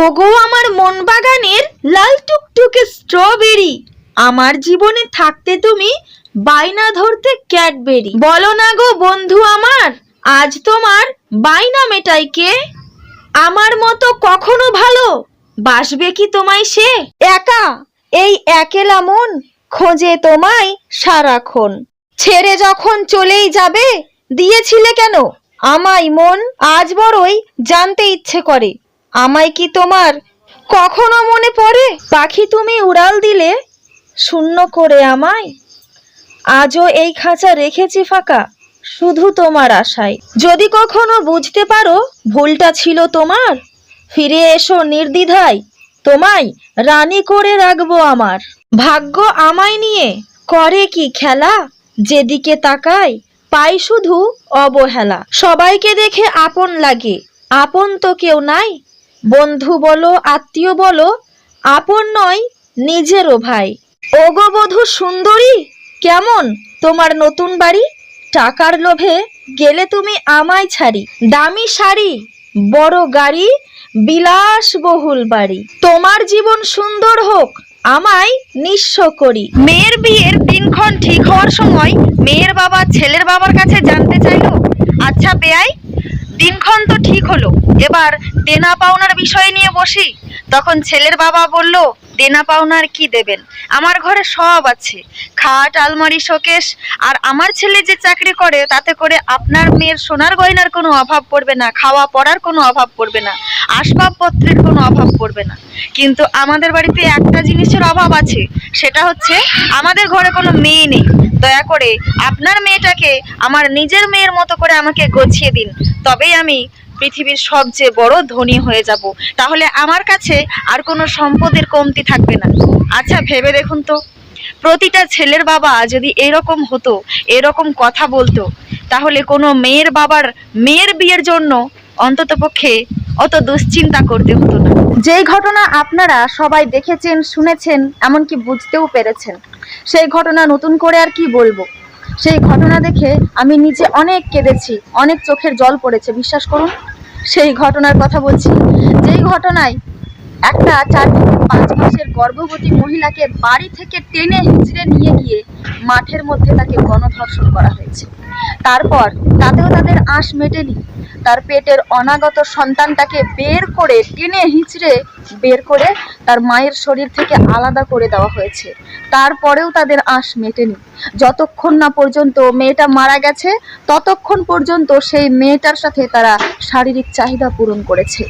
ওগো আমার মন বাগানের লাল টুকটুকে স্ট্রবেরি, আমার জীবনে থাকতে তুমি বাইনা ধরতে ক্যাডবেরি। বলো না গো বন্ধু আমার, আজ তোমার বাইনা মেটাই কে? আমার মতো কখনো ভালো বাসবে কি তোমায় সে? একা এই একেলা মন খোঁজে তোমায় সারাক্ষণ। ছেড়ে যখন চলেই যাবে দিয়েছিলে কেন আমায় মন? আজ বড়ই জানতে ইচ্ছে করে, আমায় কি তোমার কখনো মনে পড়ে? পাখি তুমি উড়াল দিলে শূন্য করে আমায়, আজও এই খাঁচা রেখেছি ফাঁকা শুধু তোমার আশায়। যদি কখনো বুঝতে পারো ভুলটা ছিল তোমার, ফিরে এসো নির্দ্বিধায়, তোমায় রানী করে রাখবো আমার। ভাগ্য আমায় নিয়ে করে কি খেলা, যেদিকে তাকাই পাই শুধু অবহেলা। সবাইকে দেখে আপন লাগে, আপন তো কেউ নাই, বন্ধু বলো আত্মীয় বলো, আপন নয় নিজেরও ভাই। ওগো বধূ সুন্দরী, কেমন তোমার নতুন বাড়ি? টাকার লোভে গেলে তুমি আমায় ছাড়ি, দামি শাড়ি বড় গাড়ি বিলাসবহুল বাড়ি। তোমার জীবন সুন্দর হোক আমায় নিঃস্ব করি। মেয়ের বিয়ের দিনক্ষণ ঠিক হওয়ার সময় মেয়ের বাবা ছেলের বাবার কাছে জানতে চাইলো, আচ্ছা বেয়াই দিনক্ষণ তো ঠিক হলো, এবার দেনা পাওনার বিষয় নিয়ে বসি। তখন ছেলের বাবা বলল, দেনা পাওনার কি দেবেন, আমার ঘরে সব আছে, খাট আলমারি শোকেস, আর আমার ছেলে যে চাকরি করে তাতে করে আপনার মেয়ের সোনার গয়নার কোনো অভাব পড়বে না, খাওয়া পড়ার কোনো অভাব পড়বে না, আসবাবপত্রের কোনো অভাব পড়বে না। কিন্তু আমাদের বাড়িতে একটা জিনিসের অভাব আছে, সেটা হচ্ছে আমাদের ঘরে কোনো মেয়ে নেই। দয়া করে আপনার মেয়েটাকে আমার নিজের মেয়ের মতো করে আমাকে গছিয়ে দিন, তবেই আমি পৃথিবীর সবচেয়ে বড় ধনী হয়ে যাব, তাহলে আমার কাছে আর কোনো সম্পদের কমতি থাকবে না। আচ্ছা ভেবে দেখুন তো, প্রতিটা ছেলের বাবা যদি এরকম হতো, এরকম কথা বলতো, তাহলে কোনো মেয়ের বাবার মেয়ের বিয়ের জন্য অন্ততপক্ষে অত দুশ্চিন্তা করতে হতো না। যেই ঘটনা আপনারা সবাই দেখেছেন, শুনেছেন, এমনকি বুঝতেও পেরেছেন, সেই ঘটনা নতুন করে আর কি বলবো। সেই ঘটনা দেখে আমি নিজে অনেক কেঁদেছি, অনেক চোখের জল পড়েছে, বিশ্বাস করুন। সেই ঘটনার কথা বলছি, যেই ঘটনায় একটা 4 থেকে 5 মাসের গর্ভবতী মহিলাকে বাড়ি থেকে টেনে হিঁচড়ে নিয়ে গিয়ে মাঠের মধ্যে তাকে গণধর্ষণ করা হয়েছে। তারপর তাতেও তাদের আঁশ মেটেনি, তার পেটের অনাগত সন্তানটাকে বের করে টেনে হিঁচড়ে বের করে তার মায়ের শরীর থেকে আলাদা করে দেওয়া হয়েছে। তারপরেও তাদের আঁশ মেটেনি। যতক্ষণ না পর্যন্ত মেয়েটা মারা গেছে ততক্ষণ পর্যন্ত সেই মেয়েটার সাথে তারা শারীরিক চাহিদা পূরণ করেছে।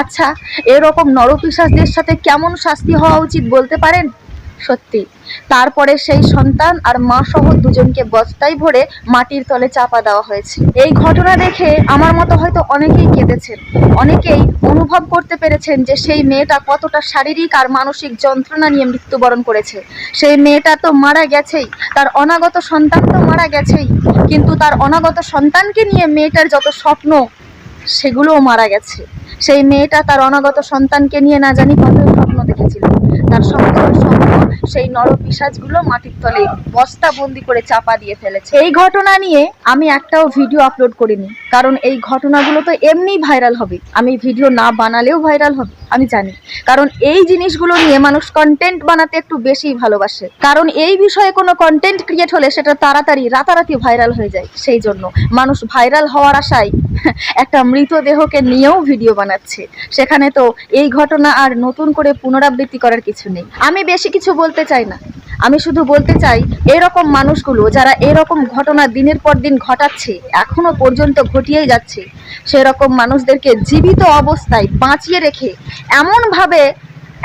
আচ্ছা, এরকম নরপিশাচদের সাথে কেমন শাস্তি হওয়া উচিত বলতে পারেন? সত্যি। তারপরে সেই সন্তান আর মা সহ দুজনকে বস্তায় ভরে মাটির তলে চাপা দেওয়া হয়েছে। এই ঘটনা দেখে আমার মতো হয়তো অনেকেই কেঁদেছেন, অনেকেই অনুভব করতে পেরেছেন যে সেই মেয়েটা কতটা শারীরিক আর মানসিক যন্ত্রণা নিয়ে মৃত্যুবরণ করেছে। সেই মেয়েটা তো মারা গেছেই, তার অনাগত সন্তান তো মারা গেছেই, কিন্তু তার অনাগত সন্তানকে নিয়ে মেয়েটার যত স্বপ্ন সেগুলোও মারা গেছে। সেই মেয়েটা তার অনাগত সন্তানকে নিয়ে না জানি কত স্বপ্ন দেখেছিল, তার সমস্ত স্বপ্ন সেই নরপিশাচগুলো মাটির তলে বস্তা বন্দি করে চাপা দিয়ে ফেলেছে। এই ঘটনা নিয়ে আমি একটাও ভিডিও আপলোড করিনি, কারণ এই ঘটনাগুলো তো এমনিই ভাইরাল হবে, আমি ভিডিও না বানালেও ভাইরাল হবে আমি জানি। কারণ এই জিনিসগুলো নিয়ে মানুষ কন্টেন্ট বানাতে একটু বেশি ভালোবাসে, কারণ এই বিষয়ে কোনো কন্টেন্ট ক্রিয়েট হলে সেটা তাড়াতাড়ি রাতারাতি ভাইরাল হয়ে যায়। সেই জন্য মানুষ ভাইরাল হওয়ার আশায় একটা মৃতদেহকে নিয়েও ভিডিও বানাচ্ছে, সেখানে তো এই ঘটনা আর নতুন করে পুনরাবৃত্তি করার কিছু নেই। আমি বেশি কিছু বলতে চাই না, আমি শুধু বলতে চাই এরকম মানুষগুলো যারা এরকম ঘটনা দিনের পর দিন ঘটাচ্ছে, এখনো পর্যন্ত ঘটিয়েই যাচ্ছে, সেরকম মানুষদেরকে জীবিত অবস্থায় বাঁচিয়ে রেখে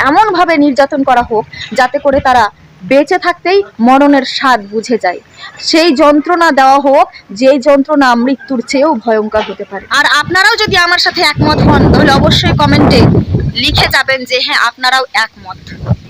এমনভাবে নির্যাতন করা হোক যাতে করে তারা বেঁচে থাকতেই মরণের স্বাদ বুঝে যায়। সেই যন্ত্রণা দেওয়া হোক যেই যন্ত্রণা মৃত্যুর চেয়েও ভয়ঙ্কর হতে পারে। আর আপনারাও যদি আমার সাথে একমত হন তাহলে অবশ্যই কমেন্টে লিখে যাবেন যে হ্যাঁ আপনারাও একমত।